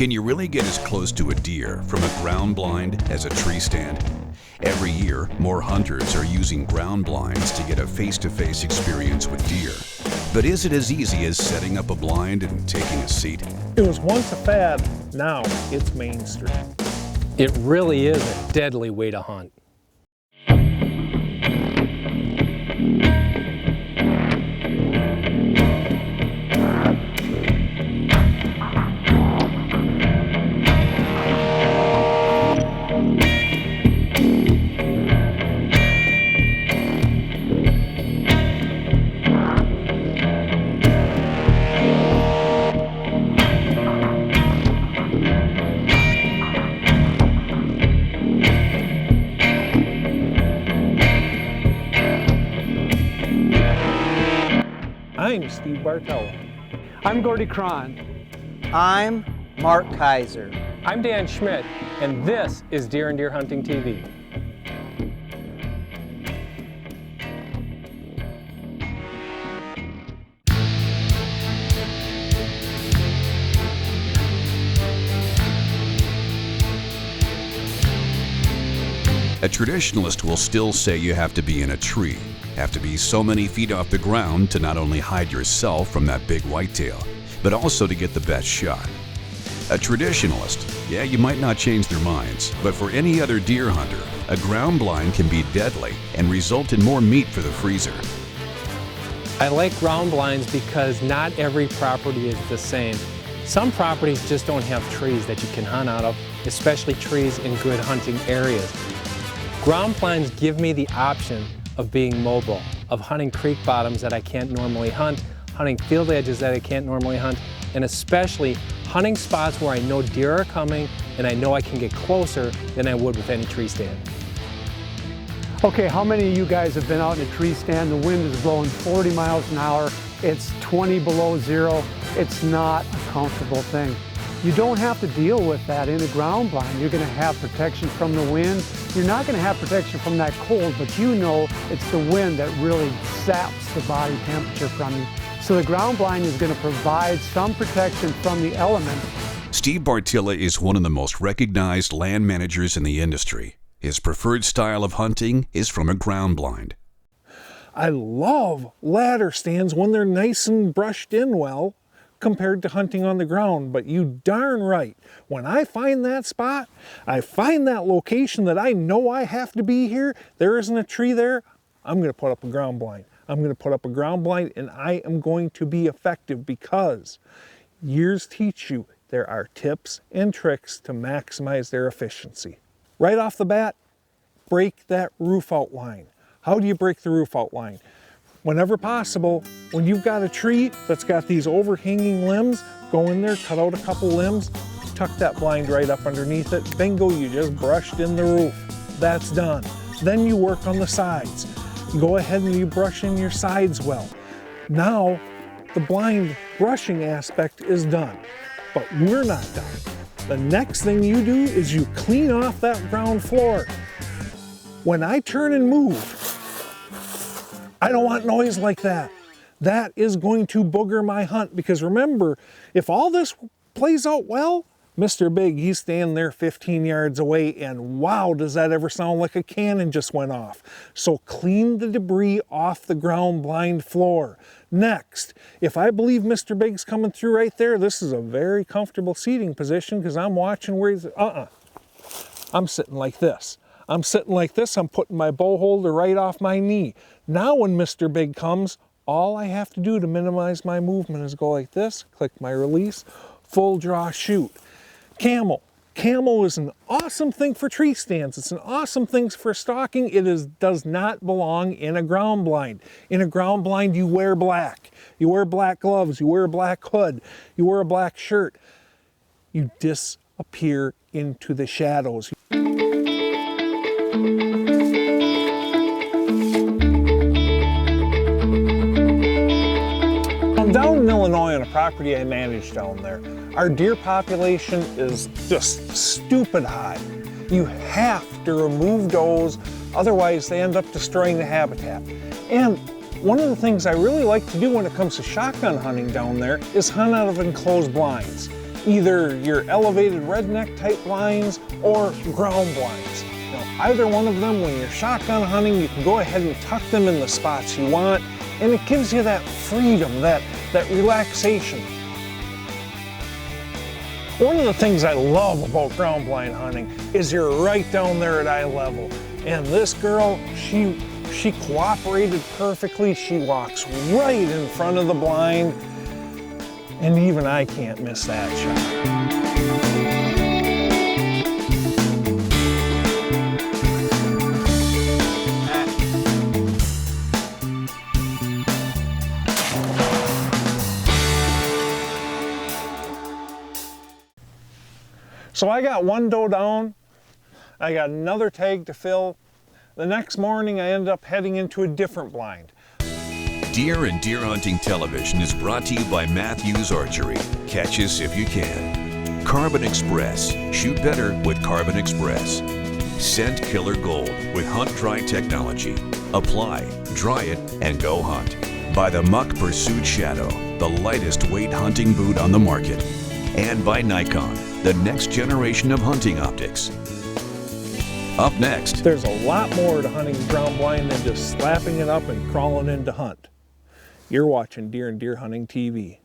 Can you really get as close to a deer from a ground blind as a tree stand? Every year, more hunters are using ground blinds to get a face-to-face experience with deer. But is it as easy as setting up a blind and taking a seat? It was once a fad, now it's mainstream. It really is a deadly way to hunt. I'm Steve Bartella. I'm Gordy Cron. I'm Mark Kaiser. I'm Dan Schmidt, and this is Deer and Deer Hunting TV. A traditionalist will still say you have to be in a tree, have to be so many feet off the ground to not only hide yourself from that big whitetail, but also to get the best shot. A traditionalist, yeah, you might not change their minds, but for any other deer hunter, a ground blind can be deadly and result in more meat for the freezer. I like ground blinds because not every property is the same. Some properties just don't have trees that you can hunt out of, especially trees in good hunting areas. Ground blinds give me the option of being mobile, of hunting creek bottoms that I can't normally hunt, hunting field edges that I can't normally hunt, and especially hunting spots where I know deer are coming and I know I can get closer than I would with any tree stand. Okay, how many of you guys have been out in a tree stand? The wind is blowing 40 miles an hour. It's 20 below zero. It's not a comfortable thing. You don't have to deal with that in a ground blind. You're going to have protection from the wind. You're not going to have protection from that cold, but you know it's the wind that really saps the body temperature from you. So the ground blind is going to provide some protection from the elements. Steve Bartella is one of the most recognized land managers in the industry. His preferred style of hunting is from a ground blind. I love ladder stands when they're nice and brushed in well, compared to hunting on the ground, but you darn right, when I find that spot, I find that location that I know I have to be here, there isn't a tree there, I'm going to put up a ground blind. I'm going to put up a ground blind and I am going to be effective because years teach you there are tips and tricks to maximize their efficiency. Right off the bat, break that roof outline. How do you break the roof outline? Whenever possible, when you've got a tree that's got these overhanging limbs, go in there, cut out a couple limbs, tuck that blind right up underneath it. Bingo, you just brushed in the roof. That's done. Then you work on the sides. You go ahead and you brush in your sides well. Now, the blind brushing aspect is done, but we're not done. The next thing you do is you clean off that ground floor. When I turn and move, I don't want noise like that. That is going to booger my hunt because remember, if all this plays out well, Mr. Big, he's standing there 15 yards away and wow, does that ever sound like a cannon just went off. So clean the debris off the ground blind floor. Next, if I believe Mr. Big's coming through right there, this is a very comfortable seating position because I'm watching where he's, I'm sitting like this. I'm sitting like this, I'm putting my bow holder right off my knee. Now when Mr. Big comes, all I have to do to minimize my movement is go like this, click my release, full draw, shoot. Camel. Camel is an awesome thing for tree stands. It's an awesome thing for stalking. It does not belong in a ground blind. In a ground blind, you wear black. You wear black gloves, you wear a black hood, you wear a black shirt. You disappear into the shadows. I'm down in Illinois on a property I manage down there. Our deer population is just stupid high. You have to remove does, otherwise they end up destroying the habitat. And one of the things I really like to do when it comes to shotgun hunting down there is hunt out of enclosed blinds. either your elevated redneck type blinds or ground blinds. Now, either one of them, when you're shotgun hunting, you can go ahead and tuck them in the spots you want, and it gives you that freedom, that relaxation. One of the things I love about ground blind hunting is you're right down there at eye level. And this girl, she cooperated perfectly. She walks right in front of the blind, and even I can't miss that shot. So I got one doe down, I got another tag to fill. The next morning I ended up heading into a different blind. Deer and Deer Hunting Television is brought to you by Matthews Archery. Catch us if you can. Carbon Express. Shoot better with Carbon Express. Scent Killer Gold with Hunt Dry technology. Apply, dry it, and go hunt. By the Muck Pursuit Shadow, the lightest weight hunting boot on the market. And by Nikon, the next generation of hunting optics. Up next, there's a lot more to hunting ground blind than just slapping it up and crawling in to hunt. You're watching Deer and Deer Hunting TV.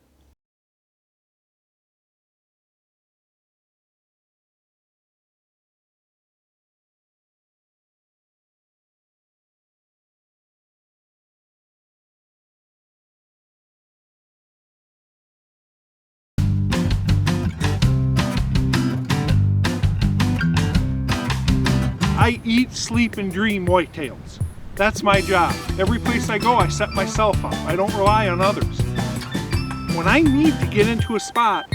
I eat, sleep, and dream whitetails. That's my job. Every place I go, I set myself up. I don't rely on others. When I need to get into a spot,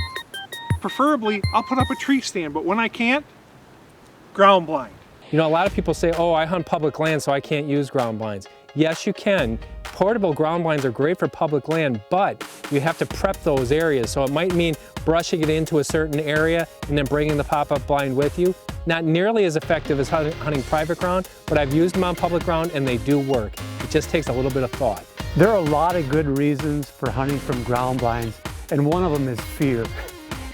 preferably I'll put up a tree stand, but when I can't, ground blind. You know, a lot of people say, oh, I hunt public land, so I can't use ground blinds. Yes, you can. Portable ground blinds are great for public land, but you have to prep those areas. So it might mean brushing it into a certain area and then bringing the pop-up blind with you. Not nearly as effective as hunting private ground, but I've used them on public ground and they do work. It just takes a little bit of thought. There are a lot of good reasons for hunting from ground blinds, and one of them is fear.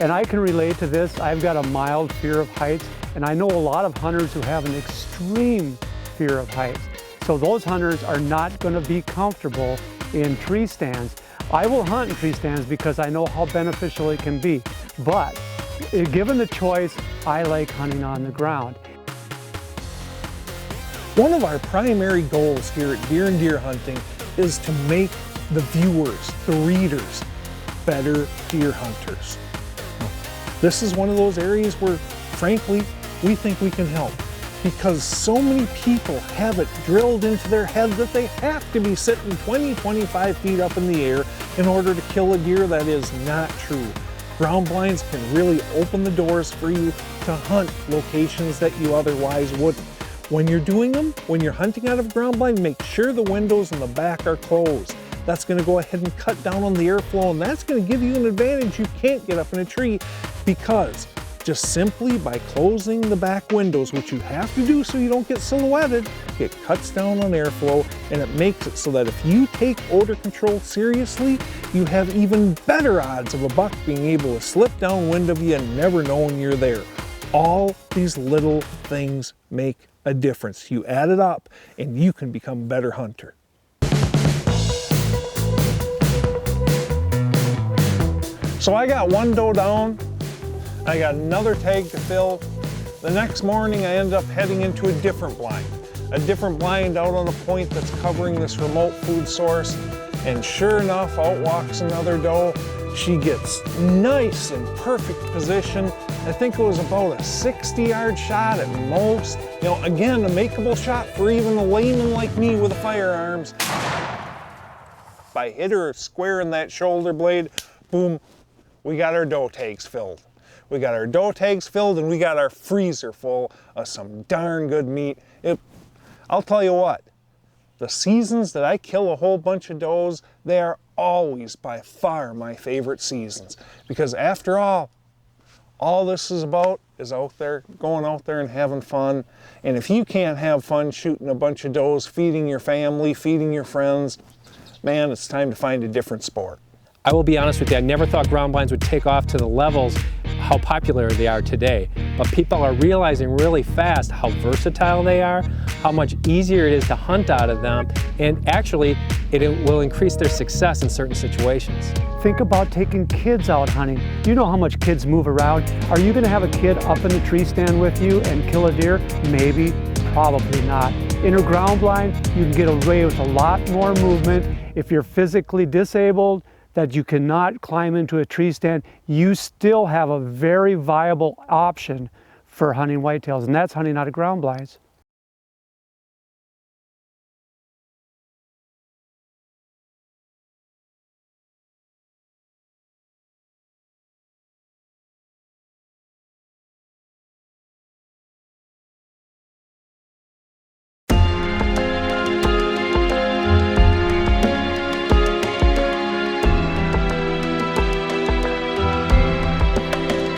And I can relate to this. I've got a mild fear of heights, and I know a lot of hunters who have an extreme fear of heights. So those hunters are not going to be comfortable in tree stands. I will hunt in tree stands because I know how beneficial it can be. But given the choice, I like hunting on the ground. One of our primary goals here at Deer and Deer Hunting is to make the viewers, the readers, better deer hunters. This is one of those areas where, frankly, we think we can help, because so many people have it drilled into their head that they have to be sitting 20-25 feet up in the air in order to kill a deer. That is not true. Ground blinds can really open the doors for you to hunt locations that you otherwise wouldn't. When you're doing them, when you're hunting out of a ground blind, make sure the windows in the back are closed. That's going to go ahead and cut down on the airflow, and that's going to give you an advantage you can't get up in a tree, because just simply by closing the back windows, which you have to do so you don't get silhouetted, it cuts down on airflow, and it makes it so that if you take odor control seriously, you have even better odds of a buck being able to slip downwind of you and never knowing you're there. All these little things make a difference. You add it up and you can become a better hunter. So I got one doe down, I got another tag to fill. The next morning I ended up heading into a different blind out on a point that's covering this remote food source, and sure enough, out walks another doe. She gets nice and perfect position. I think it was about a 60-yard shot at most. You know, again, a makeable shot for even a layman like me with firearms. If I hit her square in that shoulder blade, boom, we got our doe tags filled. We got our doe tags filled, and we got our freezer full of some darn good meat. I'll tell you what, the seasons that I kill a whole bunch of does, they are always by far my favorite seasons. Because after all this is about is going out there and having fun. And if you can't have fun shooting a bunch of does, feeding your family, feeding your friends, man, it's time to find a different sport. I will be honest with you, I never thought ground blinds would take off to the levels how popular they are today, but people are realizing really fast how versatile they are, how much easier it is to hunt out of them, and actually it will increase their success in certain situations. Think about taking kids out hunting. You know how much kids move around. Are you going to have a kid up in the tree stand with you and kill a deer? Maybe, probably not. In a ground blind, you can get away with a lot more movement. If you're physically disabled, that you cannot climb into a tree stand, you still have a very viable option for hunting whitetails, and that's hunting out of ground blinds.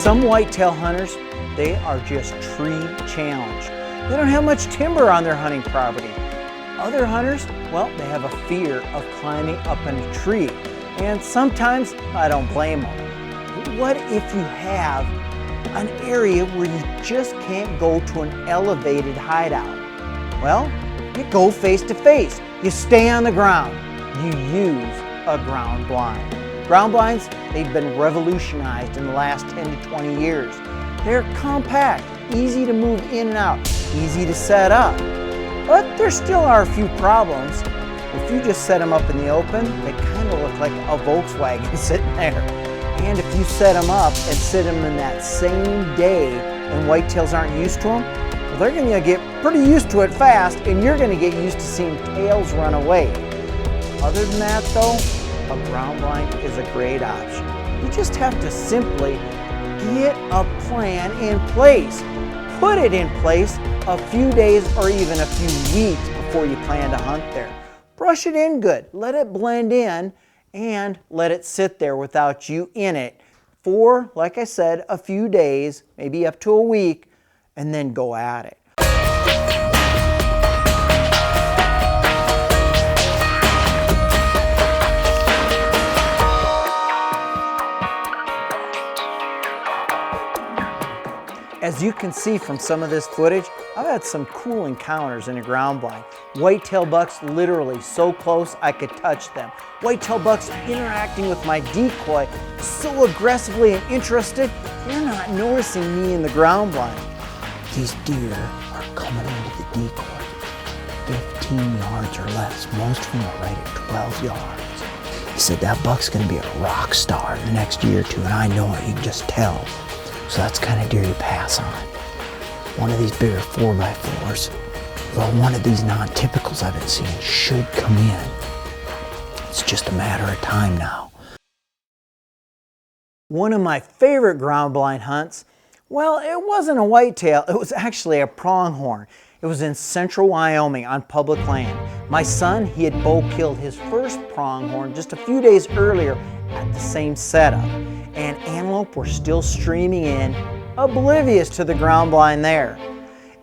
Some whitetail hunters, they are just tree challenged. They don't have much timber on their hunting property. Other hunters, well, they have a fear of climbing up in a tree. And sometimes I don't blame them. But what if you have an area where you just can't go to an elevated hideout? Well, you go face to face. You stay on the ground. You use a ground blind. Ground blinds, they've been revolutionized in the last 10 to 20 years. They're compact, easy to move in and out, easy to set up. But there still are a few problems. If you just set them up in the open, they kind of look like a Volkswagen sitting there. And if you set them up and sit them in that same day and whitetails aren't used to them, well, they're going to get pretty used to it fast, and you're going to get used to seeing tails run away. Other than that though, a ground blind is a great option. You just have to simply get a plan in place. Put it in place a few days or even a few weeks before you plan to hunt there. Brush it in good, let it blend in, and let it sit there without you in it for, like I said, a few days, maybe up to a week, and then go at it. As you can see from some of this footage, I've had some cool encounters in a ground blind. Whitetail bucks literally so close I could touch them. Whitetail bucks interacting with my decoy so aggressively and interested, they're not noticing me in the ground blind. These deer are coming into the decoy 15 yards or less. Most of them are right at 12 yards. He said that buck's gonna be a rock star in the next year or two, and I know it, you can just tell. So that's the kind of deer you pass on. One of these bigger 4x4s, well, one of these non-typicals I've been seeing should come in. It's just a matter of time now. One of my favorite ground blind hunts, well, it wasn't a whitetail, it was actually a pronghorn. It was in central Wyoming on public land. My son, he had bow killed his first pronghorn just a few days earlier at the same setup. And antelope were still streaming in, oblivious to the ground blind there.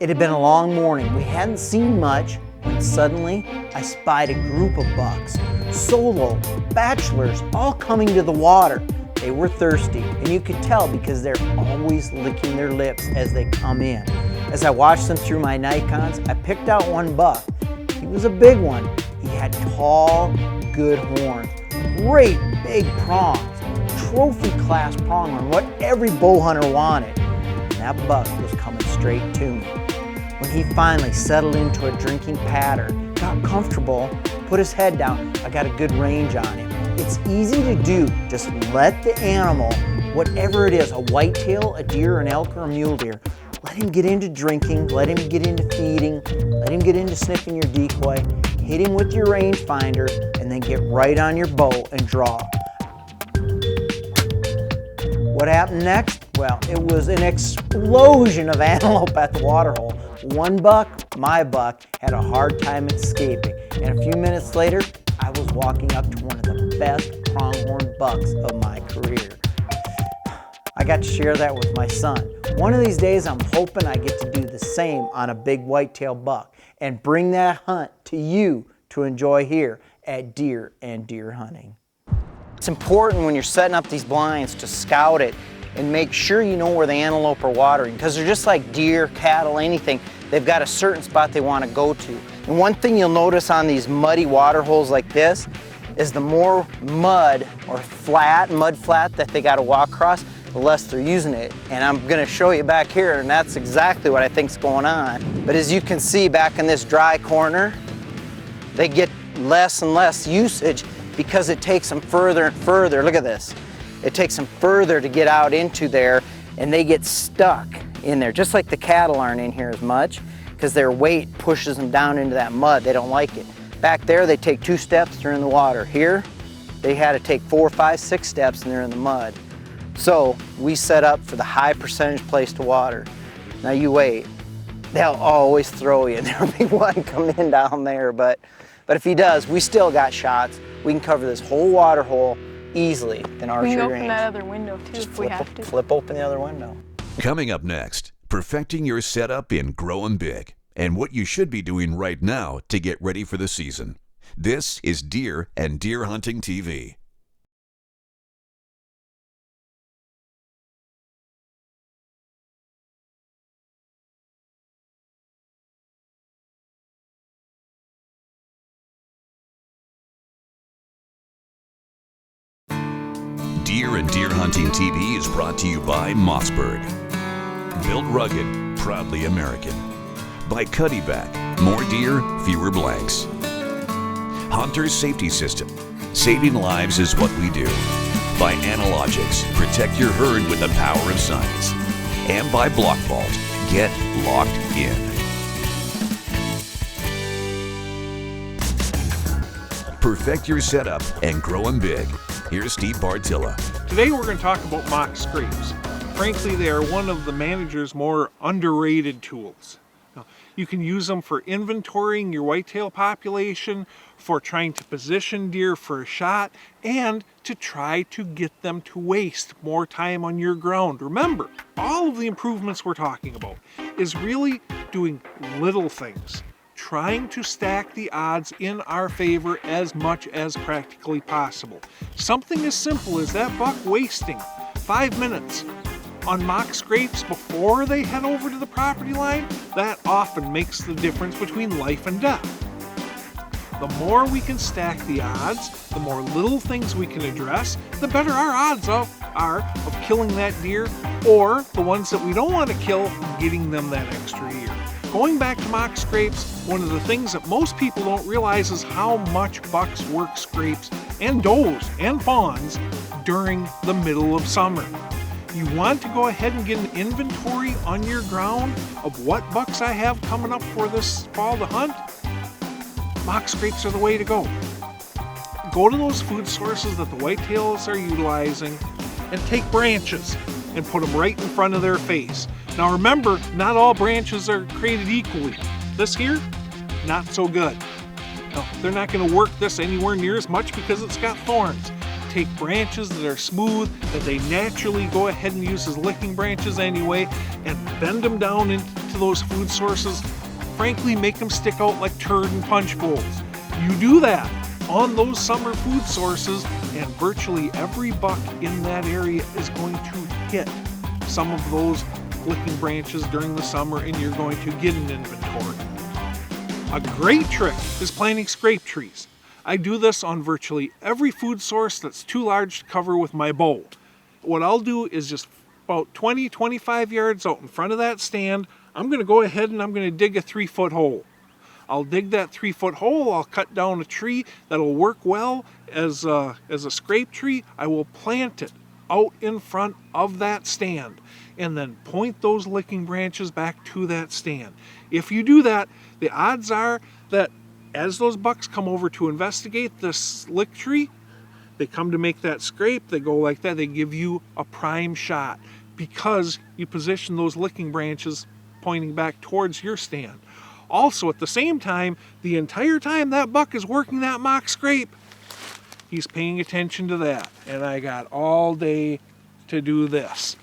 It had been a long morning. We hadn't seen much when suddenly I spied a group of bucks, solo, bachelors, all coming to the water. They were thirsty, and you could tell because they're always licking their lips as they come in. As I watched them through my Nikons, I picked out one buck. He was a big one. He had tall, good horns, great big prongs. Trophy class pronghorn, what every bow hunter wanted. And that buck was coming straight to me. When he finally settled into a drinking pattern, got comfortable, put his head down, I got a good range on him. It's easy to do. Just let the animal, whatever it is, a whitetail, a deer, an elk, or a mule deer, let him get into drinking, let him get into feeding, let him get into sniffing your decoy, hit him with your rangefinder, and then get right on your bow and draw. What happened next? Well, it was an explosion of antelope at the waterhole. One buck, my buck, had a hard time escaping, and a few minutes later, I was walking up to one of the best pronghorn bucks of my career. I got to share that with my son. One of these days, I'm hoping I get to do the same on a big whitetail buck and bring that hunt to you to enjoy here at Deer and Deer Hunting. It's important when you're setting up these blinds to scout it and make sure you know where the antelope are watering, because they're just like deer, cattle, anything. They've got a certain spot they want to go to. And one thing you'll notice on these muddy water holes like this is the more mud or mud flat that they got to walk across, the less they're using it. And I'm going to show you back here, and that's exactly what I think's going on. But as you can see back in this dry corner, they get less and less usage because it takes them further and further. Look at this. It takes them further to get out into there, and they get stuck in there, just like the cattle aren't in here as much because their weight pushes them down into that mud. They don't like it. Back there, they take 2 steps, they're in the water. Here, they had to take 4, 5, 6 steps, and they're in the mud. So we set up for the high percentage place to water. Now you wait. They'll always throw you. There'll be one come in down there, but if he does, we still got shots. We can cover this whole water hole easily in archery range. We can open that other window too if we have to. Flip open the other window. Coming up next, perfecting your setup in growing big and what you should be doing right now to get ready for the season. This is Deer and Deer Hunting TV. Deer and Deer Hunting TV is brought to you by Mossberg. Built rugged, proudly American. By Cuddyback, more deer, fewer blanks. Hunter's Safety System. Saving lives is what we do. By Analogics, protect your herd with the power of science. And by Block Vault, get locked in. Perfect your setup and grow them big. Here's Steve Bartilla. Today we're going to talk about mock scrapes. Frankly, they are one of the manager's more underrated tools. Now, you can use them for inventorying your whitetail population, for trying to position deer for a shot, and to try to get them to waste more time on your ground. Remember, all of the improvements we're talking about is really doing little things, trying to stack the odds in our favor as much as practically possible. Something as simple as that buck wasting 5 minutes on mock scrapes before they head over to the property line, that often makes the difference between life and death. The more we can stack the odds, the more little things we can address, the better our odds are of killing that deer, or the ones that we don't want to kill, getting them that extra year. Going back to mock scrapes, one of the things that most people don't realize is how much bucks work scrapes and does and fawns during the middle of summer. You want to go ahead and get an inventory on your ground of what bucks I have coming up for this fall to hunt? Mock scrapes are the way to go. Go to those food sources that the whitetails are utilizing and take branches and put them right in front of their face. Now remember, not all branches are created equally. This here, not so good. Now, they're not going to work this anywhere near as much because it's got thorns. Take branches that are smooth, that they naturally go ahead and use as licking branches anyway, and bend them down into those food sources. Frankly, make them stick out like turd and punch bowls. You do that on those summer food sources, and virtually every buck in that area is going to hit some of those licking branches during the summer, and you're going to get an inventory. A great trick is planting scrape trees. I do this on virtually every food source that's too large to cover with my bow. What I'll do is just about 20-25 yards out in front of that stand, I'm going to go ahead and I'm going to dig a 3-foot hole. I'll dig that 3-foot hole, I'll cut down a tree that'll work well as a scrape tree. I will plant it out in front of that stand and then point those licking branches back to that stand. If you do that, the odds are that as those bucks come over to investigate this lick tree, they come to make that scrape, they go like that, they give you a prime shot because you position those licking branches pointing back towards your stand. Also, at the same time, the entire time that buck is working that mock scrape, he's paying attention to that. And I got all day to do this.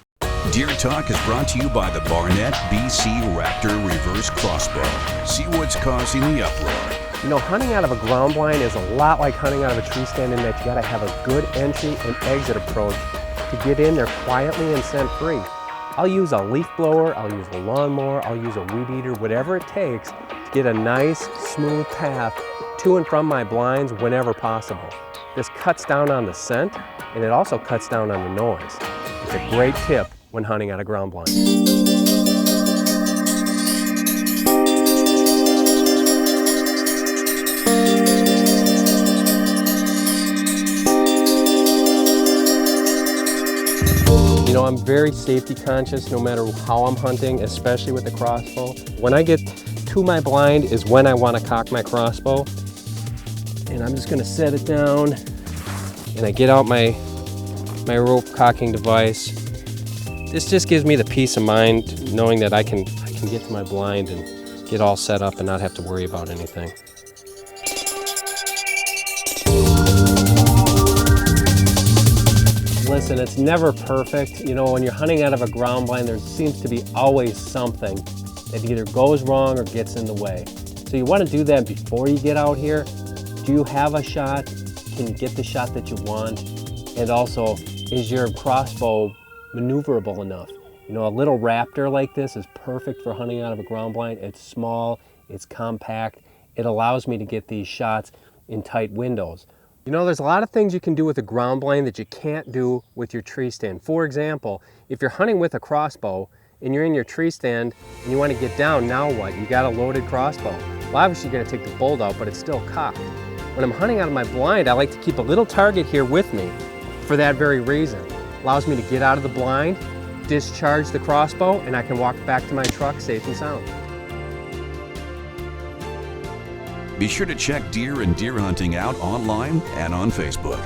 Deer Talk is brought to you by the Barnett BC Raptor Reverse Crossbow. See what's causing the uproar. You know, hunting out of a ground blind is a lot like hunting out of a tree stand in that you gotta have a good entry and exit approach to get in there quietly and scent free. I'll use a leaf blower, I'll use a lawnmower, I'll use a weed eater, whatever it takes to get a nice, smooth path to and from my blinds whenever possible. This cuts down on the scent, and it also cuts down on the noise. It's a great tip when hunting out of ground blind. You know, I'm very safety conscious no matter how I'm hunting, especially with the crossbow. When I get to my blind is when I want to cock my crossbow. And I'm just going to set it down, and I get out my rope cocking device. This just gives me the peace of mind knowing that I can get to my blind and get all set up and not have to worry about anything. Listen, it's never perfect. You know, when you're hunting out of a ground blind, there seems to be always something that either goes wrong or gets in the way. So you want to do that before you get out here. Do you have a shot? Can you get the shot that you want? And also, is your crossbow maneuverable enough? You know, a little Raptor like this is perfect for hunting out of a ground blind. It's small, it's compact. It allows me to get these shots in tight windows. You know, there's a lot of things you can do with a ground blind that you can't do with your tree stand. For example, if you're hunting with a crossbow and you're in your tree stand and you want to get down, now what? You got a loaded crossbow. Well, obviously you're going to take the bolt out, but it's still cocked. When I'm hunting out of my blind, I like to keep a little target here with me for that very reason. It allows me to get out of the blind, discharge the crossbow, and I can walk back to my truck safe and sound. Be sure to check deer and deer hunting out online and on Facebook.